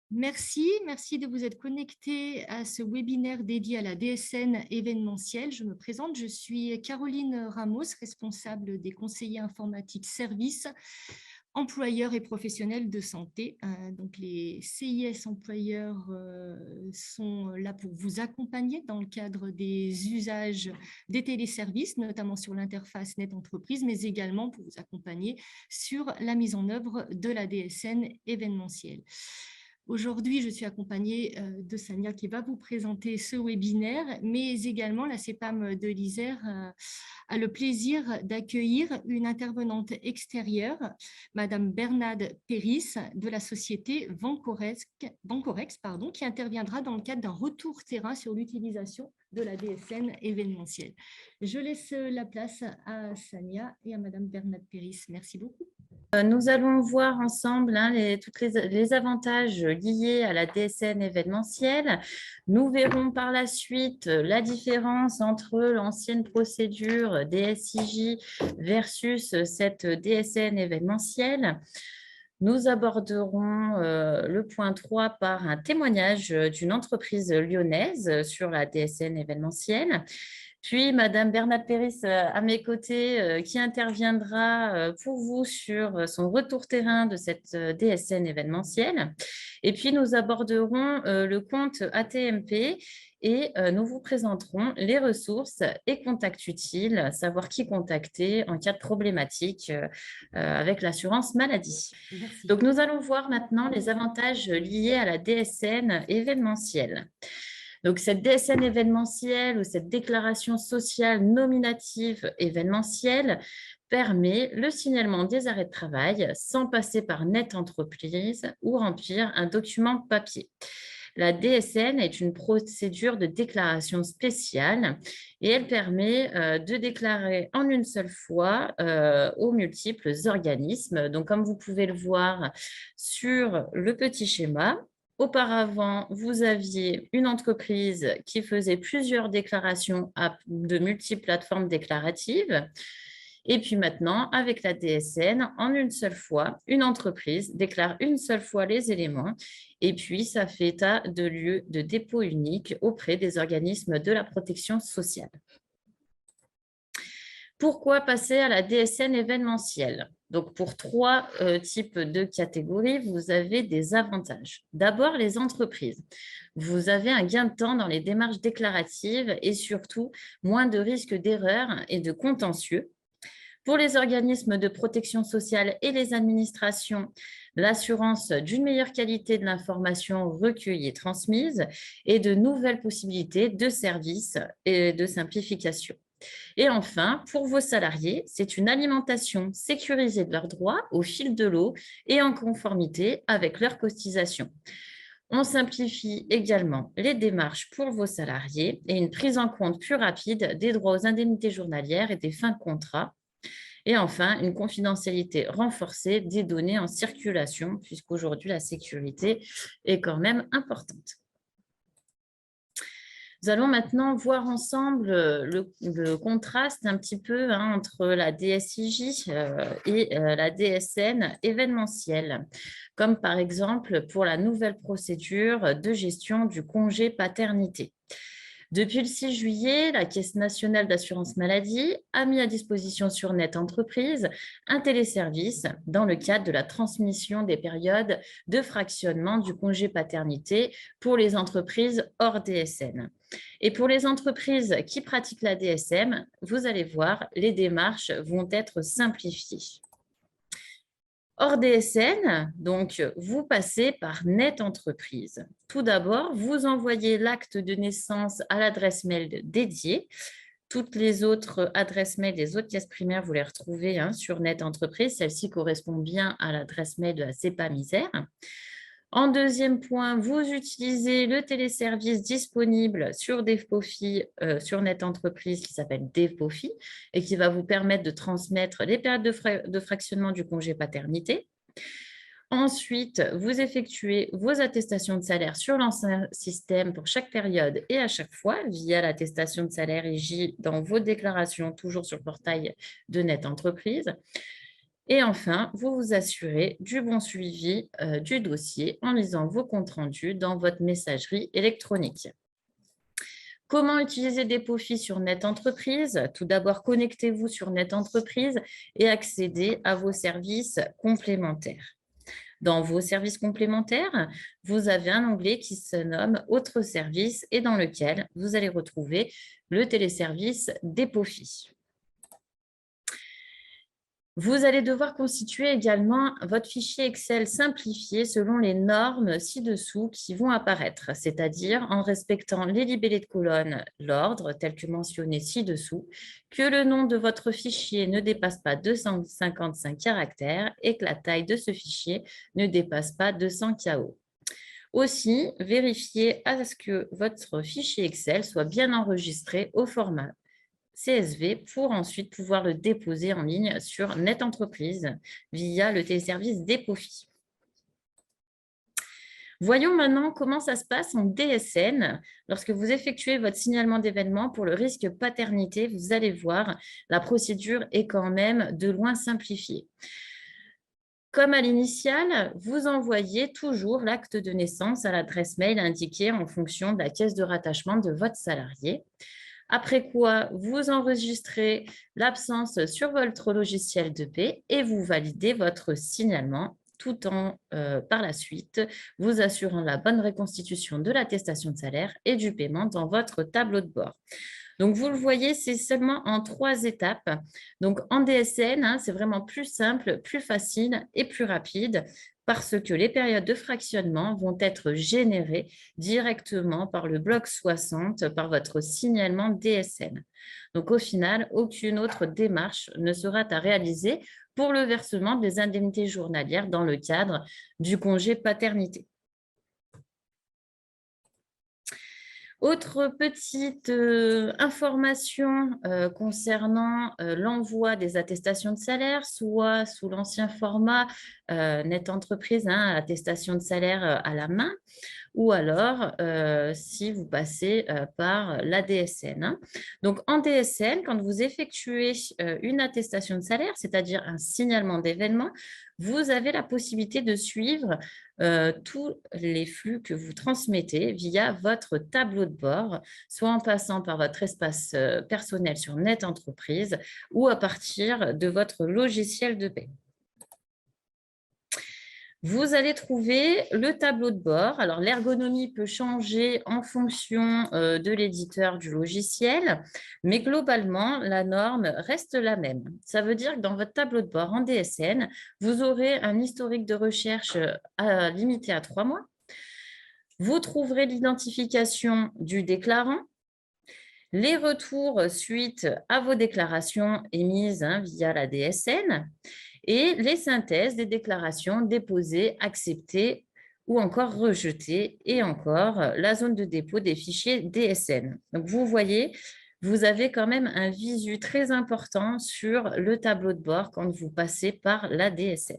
Merci de vous être connecté à ce webinaire dédié à la DSN événementielle. Je me présente, je suis Caroline Ramos, responsable des conseillers informatiques services, employeurs et professionnels de santé. Donc les CIS employeurs sont là pour vous accompagner dans le cadre des usages des téléservices, notamment sur l'interface Net Entreprise, mais également pour vous accompagner sur la mise en œuvre de la DSN événementielle. Aujourd'hui, je suis accompagnée de Sania qui va vous présenter ce webinaire, mais également la CEPAM de l'Isère a le plaisir d'accueillir une intervenante extérieure, Madame Bernade Péris de la société Vancorex, qui interviendra dans le cadre d'un retour terrain sur l'utilisation de la DSN événementielle. Je laisse la place à Sania et à Madame Bernade Péris. Merci beaucoup. Nous allons voir ensemble tous les avantages liés à la DSN événementielle. Nous verrons par la suite la différence entre l'ancienne procédure DSIJ versus cette DSN événementielle. Nous aborderons le point 3 par un témoignage d'une entreprise lyonnaise sur la DSN événementielle. Puis, Madame Bernade Péris à mes côtés, qui interviendra pour vous sur son retour terrain de cette DSN événementielle. Et puis, nous aborderons le compte ATMP et nous vous présenterons les ressources et contacts utiles, savoir qui contacter en cas de problématique avec l'assurance maladie. Merci. Donc, nous allons voir maintenant les avantages liés à la DSN événementielle. Donc, cette DSN événementielle ou cette déclaration sociale nominative événementielle permet le signalement des arrêts de travail sans passer par Net Entreprise ou remplir un document papier. La DSN est une procédure de déclaration spéciale et elle permet de déclarer en une seule fois aux multiples organismes. Donc, comme vous pouvez le voir sur le petit schéma, auparavant, vous aviez une entreprise qui faisait plusieurs déclarations de multiples plateformes déclaratives. Et puis maintenant, avec la DSN, en une seule fois, une entreprise déclare une seule fois les éléments et puis ça fait état de lieu de dépôt unique auprès des organismes de la protection sociale. Pourquoi passer à la DSN événementielle? Donc, pour trois types de catégories, vous avez des avantages. D'abord, les entreprises. Vous avez un gain de temps dans les démarches déclaratives et surtout moins de risques d'erreur et de contentieux. Pour les organismes de protection sociale et les administrations, l'assurance d'une meilleure qualité de l'information recueillie et transmise et de nouvelles possibilités de services et de simplification. Et enfin, pour vos salariés, c'est une alimentation sécurisée de leurs droits au fil de l'eau et en conformité avec leurs cotisations. On simplifie également les démarches pour vos salariés et une prise en compte plus rapide des droits aux indemnités journalières et des fins de contrat. Et enfin, une confidentialité renforcée des données en circulation, puisqu'aujourd'hui, la sécurité est quand même importante. Nous allons maintenant voir ensemble le contraste un petit peu entre la DSIJ et la DSN événementielle, comme par exemple pour la nouvelle procédure de gestion du congé paternité. Depuis le 6 juillet, la Caisse nationale d'assurance maladie a mis à disposition sur Net Entreprise un téléservice dans le cadre de la transmission des périodes de fractionnement du congé paternité pour les entreprises hors DSN. Et pour les entreprises qui pratiquent la DSM, vous allez voir, les démarches vont être simplifiées. Hors DSN, donc, vous passez par Net Entreprise. Tout d'abord, vous envoyez l'acte de naissance à l'adresse mail dédiée. Toutes les autres adresses mail des autres caisses primaires, vous les retrouvez sur Net Entreprise. Celle-ci correspond bien à l'adresse mail de la CEPAM Isère. En deuxième point, vous utilisez le téléservice disponible sur DevPofi, sur Net Entreprise qui s'appelle DevPofi et qui va vous permettre de transmettre les périodes de fractionnement du congé paternité. Ensuite, vous effectuez vos attestations de salaire sur l'ancien système pour chaque période et à chaque fois via l'attestation de salaire IJ dans vos déclarations, toujours sur le portail de Net Entreprise. Et enfin, vous vous assurez du bon suivi du dossier en lisant vos comptes rendus dans votre messagerie électronique. Comment utiliser Depofy sur NetEntreprise? Tout d'abord, connectez-vous sur NetEntreprise et accédez à vos services complémentaires. Dans vos services complémentaires, vous avez un onglet qui se nomme Autres services et dans lequel vous allez retrouver le téléservice Depofy. Vous allez devoir constituer également votre fichier Excel simplifié selon les normes ci-dessous qui vont apparaître, c'est-à-dire en respectant les libellés de colonne, l'ordre tel que mentionné ci-dessous, que le nom de votre fichier ne dépasse pas 255 caractères et que la taille de ce fichier ne dépasse pas 200 KO. Aussi, vérifiez à ce que votre fichier Excel soit bien enregistré au format CSV pour ensuite pouvoir le déposer en ligne sur NetEntreprise via le téléservice Depofy. Voyons maintenant comment ça se passe en DSN. Lorsque vous effectuez votre signalement d'événement pour le risque paternité, vous allez voir, la procédure est quand même de loin simplifiée. Comme à l'initiale, vous envoyez toujours l'acte de naissance à l'adresse mail indiquée en fonction de la caisse de rattachement de votre salarié. Après quoi, vous enregistrez l'absence sur votre logiciel de paie et vous validez votre signalement tout en, par la suite, vous assurant la bonne reconstitution de l'attestation de salaire et du paiement dans votre tableau de bord. Donc, vous le voyez, c'est seulement en 3 étapes. Donc, en DSN, c'est vraiment plus simple, plus facile et plus rapide parce que les périodes de fractionnement vont être générées directement par le bloc 60, par votre signalement DSN. Donc, au final, aucune autre démarche ne sera à réaliser pour le versement des indemnités journalières dans le cadre du congé paternité. Autre petite information concernant l'envoi des attestations de salaire, soit sous l'ancien format NetEntreprise, attestation de salaire à la main, ou alors si vous passez par la DSN. Donc, en DSN, quand vous effectuez une attestation de salaire, c'est-à-dire un signalement d'événement, vous avez la possibilité de suivre tous les flux que vous transmettez via votre tableau de bord, soit en passant par votre espace personnel sur NetEntreprise ou à partir de votre logiciel de paie. Vous allez trouver le tableau de bord. Alors, l'ergonomie peut changer en fonction de l'éditeur du logiciel, mais globalement, la norme reste la même. Ça veut dire que dans votre tableau de bord en DSN, vous aurez un historique de recherche limité à 3 mois. Vous trouverez l'identification du déclarant, les retours suite à vos déclarations émises via la DSN, et les synthèses des déclarations déposées, acceptées ou encore rejetées, et encore la zone de dépôt des fichiers DSN. Donc, vous voyez, vous avez quand même un visu très important sur le tableau de bord quand vous passez par la DSN.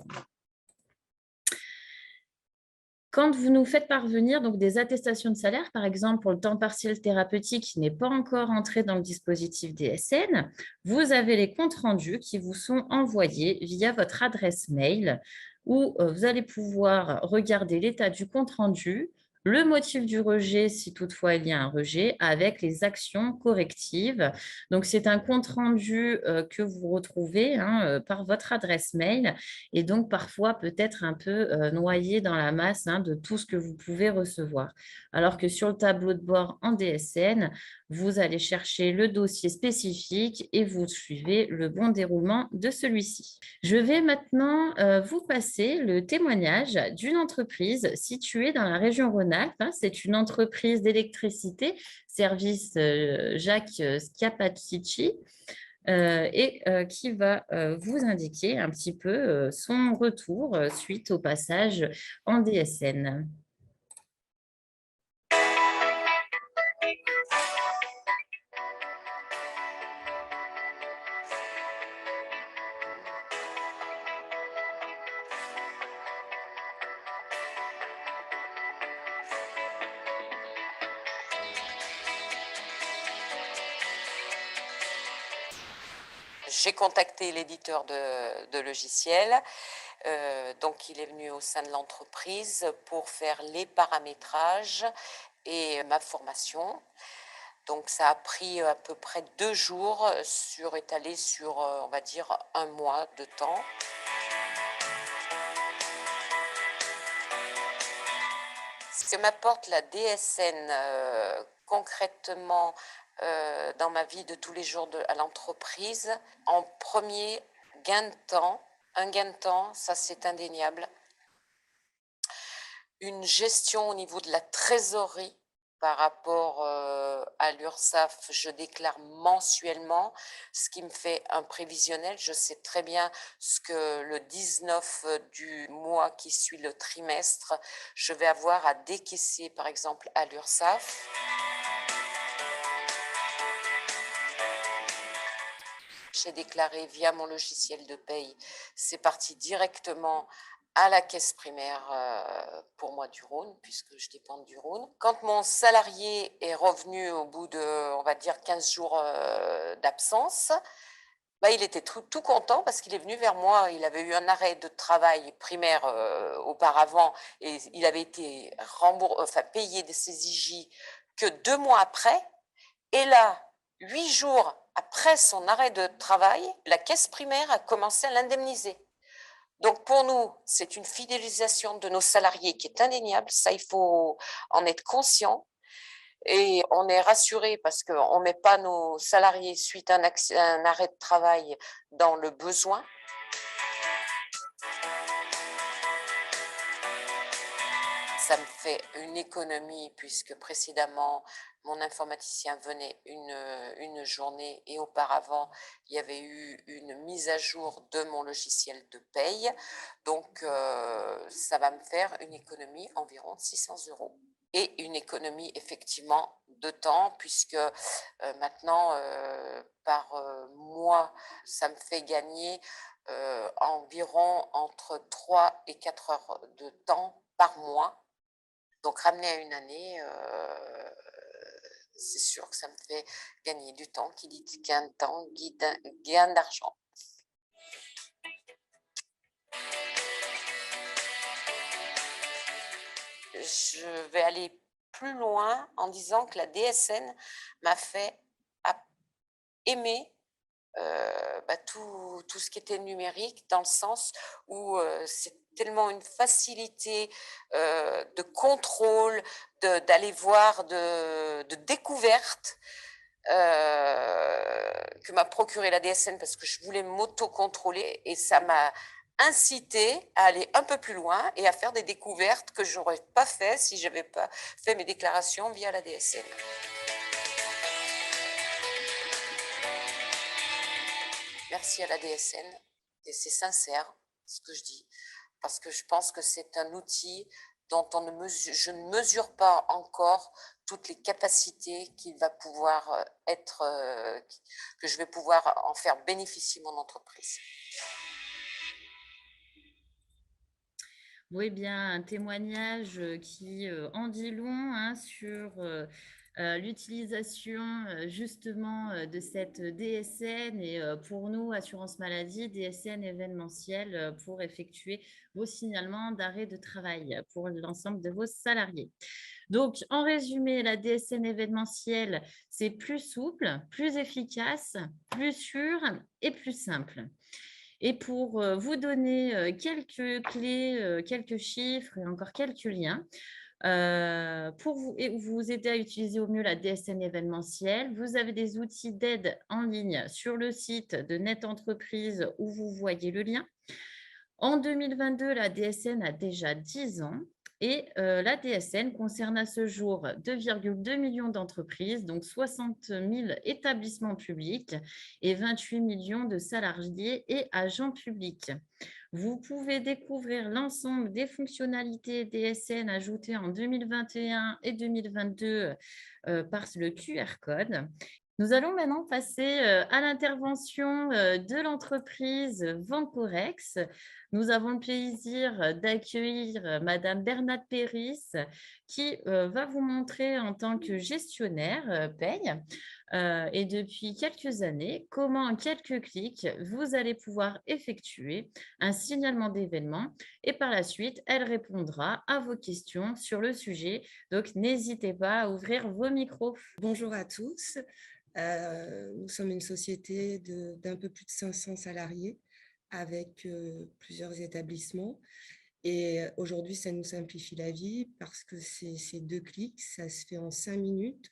Quand vous nous faites parvenir donc, des attestations de salaire, par exemple pour le temps partiel thérapeutique qui n'est pas encore entré dans le dispositif DSN, vous avez les comptes rendus qui vous sont envoyés via votre adresse mail où vous allez pouvoir regarder l'état du compte rendu, le motif du rejet si toutefois il y a un rejet, avec les actions correctives. Donc, c'est un compte rendu que vous retrouvez par votre adresse mail et donc parfois peut-être un peu noyé dans la masse de tout ce que vous pouvez recevoir. Alors que sur le tableau de bord en DSN, vous allez chercher le dossier spécifique et vous suivez le bon déroulement de celui-ci. Je vais maintenant vous passer le témoignage d'une entreprise située dans la région Rhône-Alpes. C'est une entreprise d'électricité, service Jacques Schiapacici, et qui va vous indiquer un petit peu son retour suite au passage en DSN. j'ai contacté l'éditeur de logiciels. Donc, il est venu au sein de l'entreprise pour faire les paramétrages et ma formation. Donc, ça a pris à peu près 2 jours, étalé sur, on va dire, 1 mois de temps. Ce que m'apporte la DSN concrètement dans ma vie de tous les jours à l'entreprise, en premier, gain de temps. Un gain de temps, ça c'est indéniable. Une gestion au niveau de la trésorerie par rapport à l'URSSAF, je déclare mensuellement, ce qui me fait un prévisionnel. Je sais très bien ce que le 19 du mois qui suit le trimestre, je vais avoir à décaisser, par exemple, à l'URSSAF. J'ai déclaré via mon logiciel de paye, c'est parti directement à la caisse primaire pour moi du Rhône, puisque je dépends du Rhône. Quand mon salarié est revenu au bout de, on va dire, 15 jours d'absence, bah, il était tout content parce qu'il est venu vers moi. Il avait eu un arrêt de travail primaire auparavant et il avait été payé de ses IJ que 2 mois après. Et là, 8 jours après son arrêt de travail, la caisse primaire a commencé à l'indemniser. Donc pour nous, c'est une fidélisation de nos salariés qui est indéniable. Ça, il faut en être conscient. Et on est rassuré parce qu'on ne met pas nos salariés suite à un arrêt de travail dans le besoin. Ça me fait une économie puisque précédemment, mon informaticien venait une journée et auparavant, il y avait eu une mise à jour de mon logiciel de paye. Donc, ça va me faire une économie environ de 600 € et une économie effectivement de temps puisque maintenant, par mois, ça me fait gagner environ entre 3 et 4 heures de temps par mois. Donc, ramené à une année, c'est sûr que ça me fait gagner du temps. Qui dit gain de temps, gain d'argent. Je vais aller plus loin en disant que la DSN m'a fait aimer tout ce qui était numérique, dans le sens où c'est tellement une facilité de contrôle, d'aller voir, de découverte que m'a procuré la DSN parce que je voulais m'auto-contrôler et ça m'a incité à aller un peu plus loin et à faire des découvertes que je n'aurais pas fait si je n'avais pas fait mes déclarations via la DSN. Merci à la DSN, et c'est sincère ce que je dis, parce que je pense que c'est un outil dont je ne mesure pas encore toutes les capacités qu'il va pouvoir que je vais pouvoir en faire bénéficier mon entreprise. Oui, bien, un témoignage qui en dit long hein, sur l'utilisation justement de cette DSN et pour nous, assurance maladie, DSN événementielle pour effectuer vos signalements d'arrêt de travail pour l'ensemble de vos salariés. Donc, en résumé, la DSN événementielle, c'est plus souple, plus efficace, plus sûr et plus simple. Et pour vous donner quelques clés, quelques chiffres et encore quelques liens, pour vous aider à utiliser au mieux la DSN événementielle, vous avez des outils d'aide en ligne sur le site de Net Entreprise où vous voyez le lien. En 2022, la DSN a déjà 10 ans. Et la DSN concerne à ce jour 2,2 millions d'entreprises, donc 60 000 établissements publics et 28 millions de salariés et agents publics. Vous pouvez découvrir l'ensemble des fonctionnalités DSN ajoutées en 2021 et 2022 par le QR code. Nous allons maintenant passer à l'intervention de l'entreprise Vancorex. Nous avons le plaisir d'accueillir Madame Bernade Péris qui va vous montrer en tant que gestionnaire paye et depuis quelques années comment en quelques clics vous allez pouvoir effectuer un signalement d'événement et par la suite elle répondra à vos questions sur le sujet. Donc n'hésitez pas à ouvrir vos micros. Bonjour à tous. Nous sommes une société d'un peu plus de 500 salariés avec plusieurs établissements. Et aujourd'hui, ça nous simplifie la vie parce que c'est 2 clics, ça se fait en 5 minutes.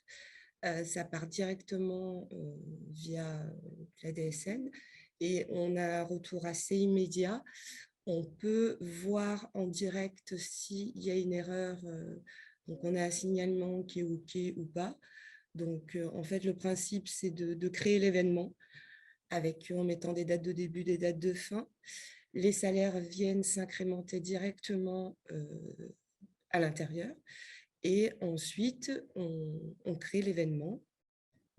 Ça part directement via la DSN et on a un retour assez immédiat. On peut voir en direct s'il y a une erreur. Donc, on a un signalement qui est OK ou pas. Donc, en fait, le principe, c'est de créer l'événement en mettant des dates de début, des dates de fin. Les salaires viennent s'incrémenter directement à l'intérieur. Et ensuite, on crée l'événement.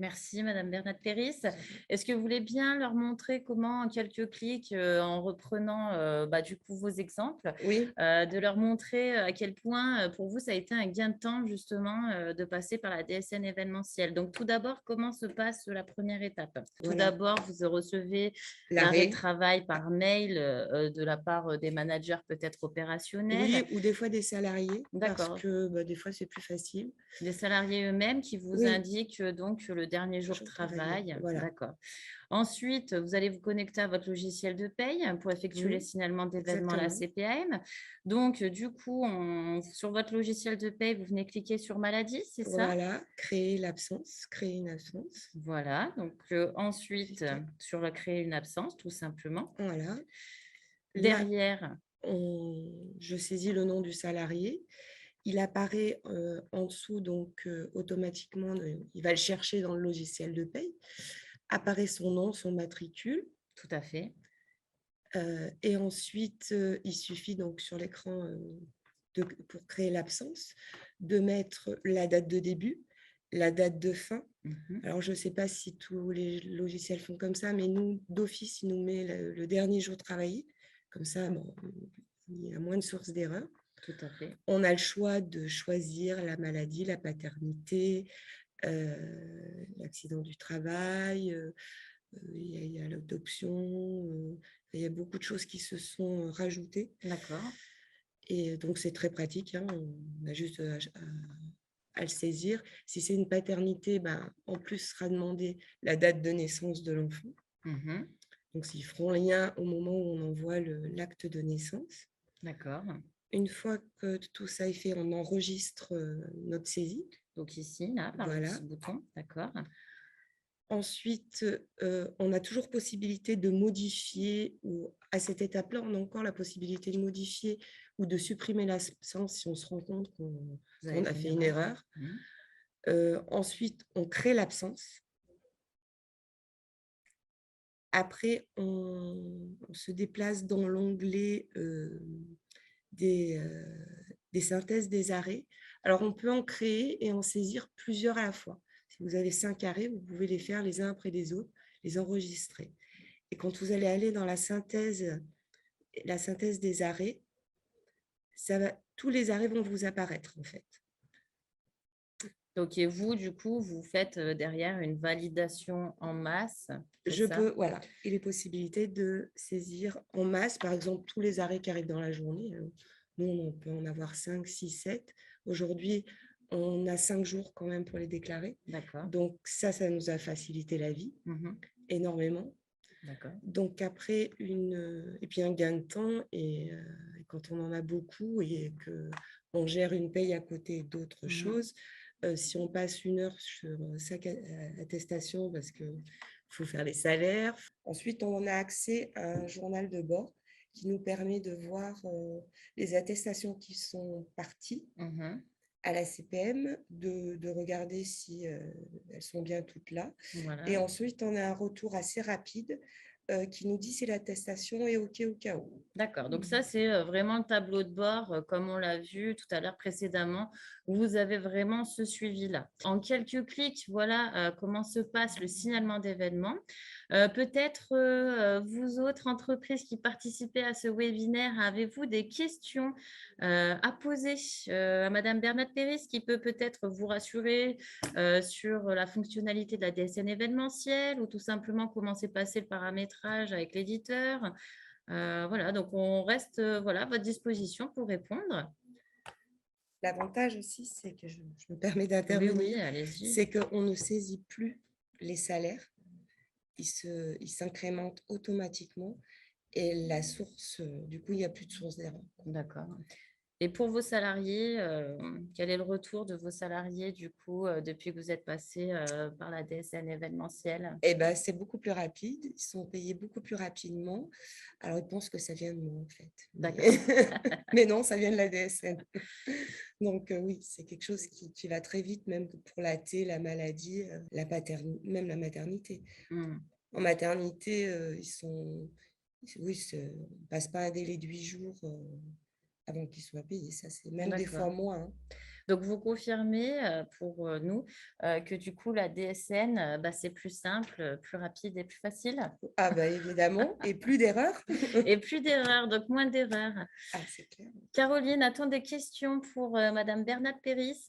Merci, Madame Bernade Péris. Est-ce que vous voulez bien leur montrer comment, en quelques clics, en reprenant du coup vos exemples, Oui, de leur montrer à quel point pour vous ça a été un gain de temps justement de passer par la DSN événementielle. Donc tout d'abord, comment se passe la première étape? Tout voilà. d'abord, vous recevez l'arrêt L'arrêt. de travail par mail de la part des managers peut-être opérationnels. Oui, ou des fois des salariés, parce D'accord. que des fois, c'est plus facile. Les salariés eux-mêmes qui vous Oui. indiquent donc le dernier jour de Jour travaillé, travail. voilà. D'accord. Ensuite, vous allez vous connecter à votre logiciel de paye pour effectuer les signalements d'événements à la Exactement. CPAM. Donc, du coup, sur votre logiciel de paye, vous venez cliquer sur maladie, c'est ça? Voilà, créer l'absence, créer une absence. Voilà. Donc, ensuite, sur créer une absence, tout simplement. Voilà. Là, Derrière, je saisis le nom du salarié. Il apparaît en dessous, donc automatiquement, il va le chercher dans le logiciel de paye. Apparaît son nom, son matricule. tout à fait. Et ensuite, il suffit donc sur l'écran, pour créer l'absence, de mettre la date de début, la date de fin. Mhm. Alors, je ne sais pas si tous les logiciels font comme ça, mais nous, d'office, il nous met le dernier jour travaillé. Comme ça, bon, il y a moins de sources d'erreur. Tout à fait. On a le choix de choisir la maladie, la paternité, l'accident du travail, il y a l'adoption, il y a beaucoup de choses qui se sont rajoutées. D'accord. Et donc, c'est très pratique, hein, on a juste à le saisir. Si c'est une paternité, en plus sera demandé la date de naissance de l'enfant. Mhm. Donc, ils feront lien au moment où on envoie l'acte de naissance. D'accord. Une fois que tout ça est fait, on enregistre notre saisie. Donc ici, là, par le Voilà. petit bouton. D'accord. Ensuite, on a toujours possibilité de modifier, ou à cette étape-là, on a encore la possibilité de modifier ou de supprimer l'absence si on se rend compte qu'on a fait une erreur. Ensuite, on crée l'absence. Après, on se déplace dans l'onglet des synthèses des arrêts. Alors, on peut en créer et en saisir plusieurs à la fois. Si vous avez 5 arrêts, vous pouvez les faire les uns après les autres, les enregistrer. Et quand vous allez aller dans la synthèse des arrêts, tous les arrêts vont vous apparaître, en fait. Donc, et vous, du coup, vous faites derrière une validation en masse. Voilà, et les possibilités de saisir en masse, par exemple, tous les arrêts qui arrivent dans la journée. Nous, on peut en avoir 5, 6, 7. Aujourd'hui, on a 5 jours quand même pour les déclarer. D'accord. Donc, ça nous a facilité la vie énormément. D'accord. Donc, après, et puis un gain de temps, et quand on en a beaucoup et qu'on gère une paye à côté d'autres choses, si on passe 1 heure sur chaque attestation, parce qu'il faut faire les salaires. Ensuite, on a accès à un journal de bord qui nous permet de voir les attestations qui sont parties à la CPM, de regarder si elles sont bien toutes là. Voilà. Et ensuite, on a un retour assez rapide qui nous dit si l'attestation est OK au cas où. D'accord. Donc, ça, c'est vraiment le tableau de bord, comme on l'a vu tout à l'heure précédemment, où vous avez vraiment ce suivi-là. En quelques clics, voilà comment se passe le signalement d'événement. Peut-être, vous autres entreprises qui participez à ce webinaire, avez-vous des questions à poser à Madame Bernat Péris, qui peut peut-être vous rassurer sur la fonctionnalité de la DSN événementielle ou tout simplement comment s'est passé le paramétrage avec l'éditeur. Voilà, donc on reste voilà, à votre disposition pour répondre. L'avantage aussi, c'est que je me permets Oui, d'intervenir, allez-y. c'est qu'on ne saisit plus les salaires, ils s'incrémentent automatiquement et la source, du coup, il n'y a plus de source d'erreur. D'accord. Et pour vos salariés, quel est le retour de vos salariés du coup depuis que vous êtes passé par la DSN événementielle? Eh ben, c'est beaucoup plus rapide, ils sont payés beaucoup plus rapidement. Alors, ils pensent que ça vient de moi, en fait. D'accord. Mais non, ça vient de la DSN. Donc, oui, c'est quelque chose qui va très vite, même pour la la maladie, même la maternité. Hmm. En maternité, oui, on ne passe pas un délai de 8 jours avant qu'ils soient payés. Ça, c'est même des fois D'accord. moins. Hein. Donc, vous confirmez pour nous que du coup, la DSN, bah, c'est plus simple, plus rapide et plus facile. Ah, bah, évidemment, et plus d'erreurs. Et plus d'erreurs, donc moins d'erreurs. Ah, c'est clair. Caroline, a-t-on des questions pour Madame Bernat Péris?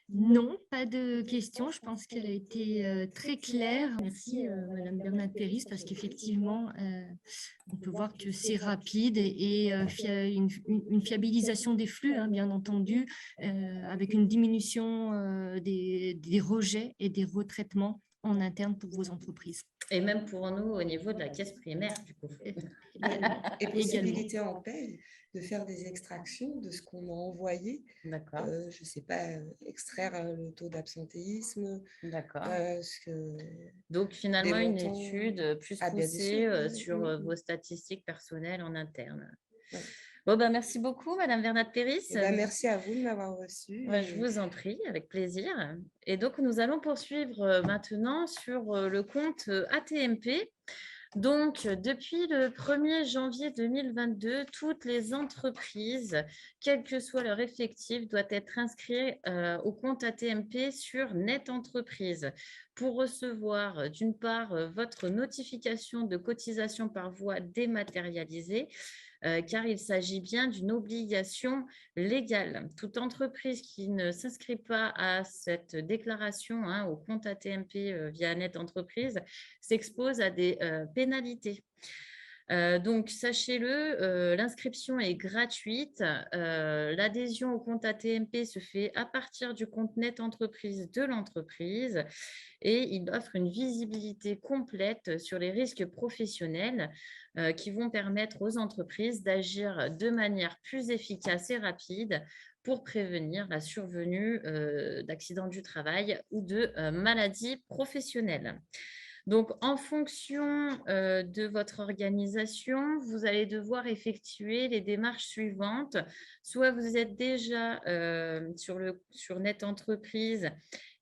Non, pas de questions. Je pense qu'elle a été très claire. Merci, Madame Bernat Péris, parce qu'effectivement, on peut voir que c'est rapide et une fiabilisation des flux, hein, bien entendu, avec une diminution des rejets et des retraitements en interne pour vos entreprises. Et même pour nous au niveau de la caisse primaire, du coup. Également. Et possibilité en paye de faire des extractions de ce qu'on a envoyé. D'accord. Je ne sais pas, extraire le taux d'absentéisme. D'accord. Donc, Des finalement, une montants. étude plus Ah, bien poussée sûr. sur vos statistiques personnelles en interne. Ouais. Bon, ben, merci beaucoup, Madame Bernat Péris. Eh ben, merci à vous de m'avoir reçu. Je vous en prie, avec plaisir. Et donc, nous allons poursuivre maintenant sur le compte ATMP. Donc, depuis le 1er janvier 2022, toutes les entreprises, quel que soit leur effectif, doivent être inscrites au compte ATMP sur Net Entreprise pour recevoir d'une part votre notification de cotisation par voie dématérialisée, car il s'agit bien d'une obligation légale. Toute entreprise qui ne s'inscrit pas à cette déclaration au compte ATMP via Net Entreprise s'expose à des pénalités. Donc, sachez-le, l'inscription est gratuite. L'adhésion au compte ATMP se fait à partir du compte Net Entreprise de l'entreprise et il offre une visibilité complète sur les risques professionnels qui vont permettre aux entreprises d'agir de manière plus efficace et rapide pour prévenir la survenue d'accidents du travail ou de maladies professionnelles. Donc, en fonction de votre organisation, vous allez devoir effectuer les démarches suivantes. Soit vous êtes déjà sur Net Entreprise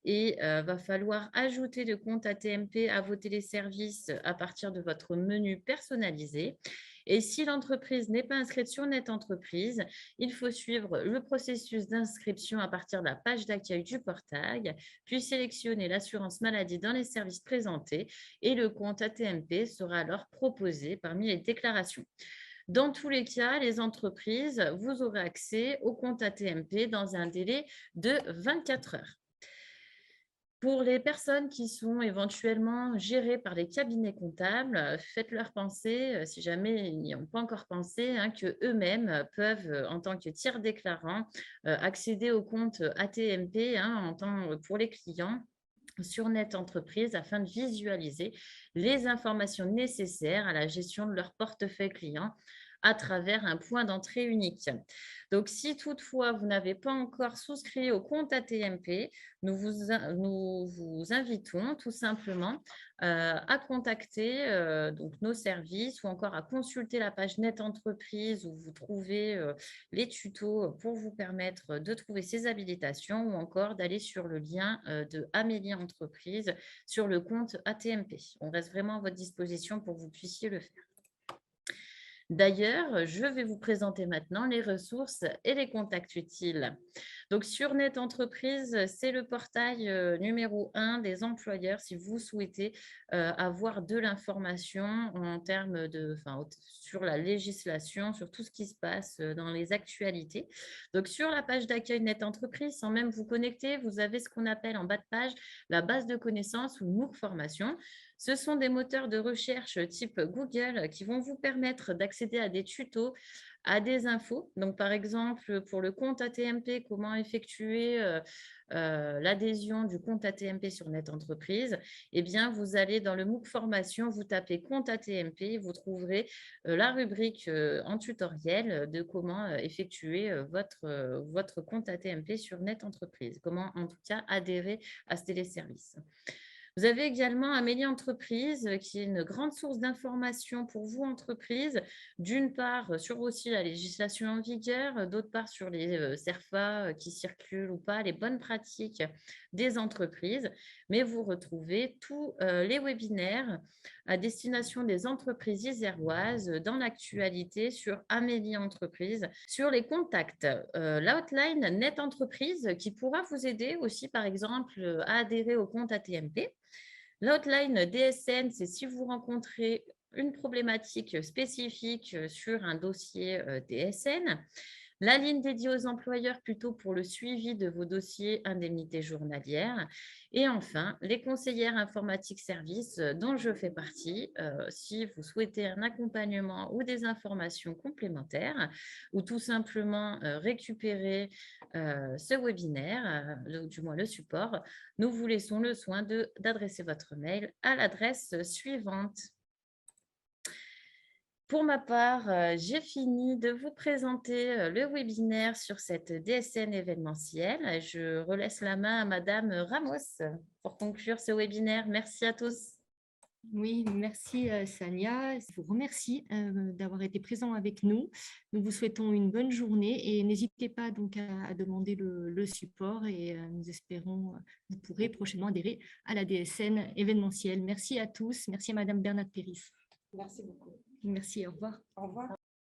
et va falloir ajouter le compte ATMP à vos téléservices à partir de votre menu personnalisé. Et si l'entreprise n'est pas inscrite sur Net Entreprise, il faut suivre le processus d'inscription à partir de la page d'accueil du portail, puis sélectionner l'assurance maladie dans les services présentés et le compte ATMP sera alors proposé parmi les déclarations. Dans tous les cas, les entreprises, vous aurez accès au compte ATMP dans un délai de 24 heures. Pour les personnes qui sont éventuellement gérées par les cabinets comptables, faites-leur penser, si jamais ils n'y ont pas encore pensé, qu'eux-mêmes peuvent, en tant que tiers déclarants, accéder au compte ATMP pour les clients sur Net Entreprise afin de visualiser les informations nécessaires à la gestion de leur portefeuille client à travers un point d'entrée unique. Donc, si toutefois vous n'avez pas encore souscrit au compte ATMP, nous vous invitons tout simplement à contacter donc nos services ou encore à consulter la page Net Entreprise où vous trouvez les tutos pour vous permettre de trouver ces habilitations ou encore d'aller sur le lien de Amélie Entreprise sur le compte ATMP. On reste vraiment à votre disposition pour que vous puissiez le faire. D'ailleurs, je vais vous présenter maintenant les ressources et les contacts utiles. Donc, sur Net Entreprise, c'est le portail numéro 1 des employeurs si vous souhaitez avoir de l'information en termes de, enfin, sur la législation, sur tout ce qui se passe dans les actualités. Donc, sur la page d'accueil Net Entreprise, sans même vous connecter, vous avez ce qu'on appelle en bas de page la base de connaissances ou MOOC Formation. Ce sont des moteurs de recherche type Google qui vont vous permettre d'accéder à des tutos, à des infos. Donc, par exemple, pour le compte ATMP, comment effectuer l'adhésion du compte ATMP sur Net Entreprise, eh bien, vous allez dans le MOOC Formation, vous tapez compte ATMP, vous trouverez la rubrique en tutoriel de comment effectuer votre compte ATMP sur Net Entreprise, comment en tout cas adhérer à ce téléservice. Vous avez également Amélie Entreprise, qui est une grande source d'informations pour vous, entreprises, d'une part sur aussi la législation en vigueur, d'autre part sur les CERFA qui circulent ou pas, les bonnes pratiques des entreprises, mais vous retrouvez tous les webinaires à destination des entreprises iséroises dans l'actualité sur Amélie Entreprise, sur les contacts. L'outline Net Entreprise qui pourra vous aider aussi, par exemple, à adhérer au compte ATMP. L'outline DSN, c'est si vous rencontrez une problématique spécifique sur un dossier DSN. La ligne dédiée aux employeurs plutôt pour le suivi de vos dossiers indemnités journalières. Et enfin, les conseillères informatiques services dont je fais partie, si vous souhaitez un accompagnement ou des informations complémentaires ou tout simplement récupérer ce webinaire, du moins le support, nous vous laissons le soin d'adresser votre mail à l'adresse suivante. Pour ma part, j'ai fini de vous présenter le webinaire sur cette DSN événementielle. Je relaisse la main à Madame Ramos pour conclure ce webinaire. Merci à tous. Oui, merci Sania. Je vous remercie d'avoir été présent avec nous. Nous vous souhaitons une bonne journée et n'hésitez pas donc à demander le support et nous espérons vous pourrez prochainement adhérer à la DSN événementielle. Merci à tous. Merci à Madame Bernard Péris. Merci beaucoup. Merci, au revoir. Au revoir.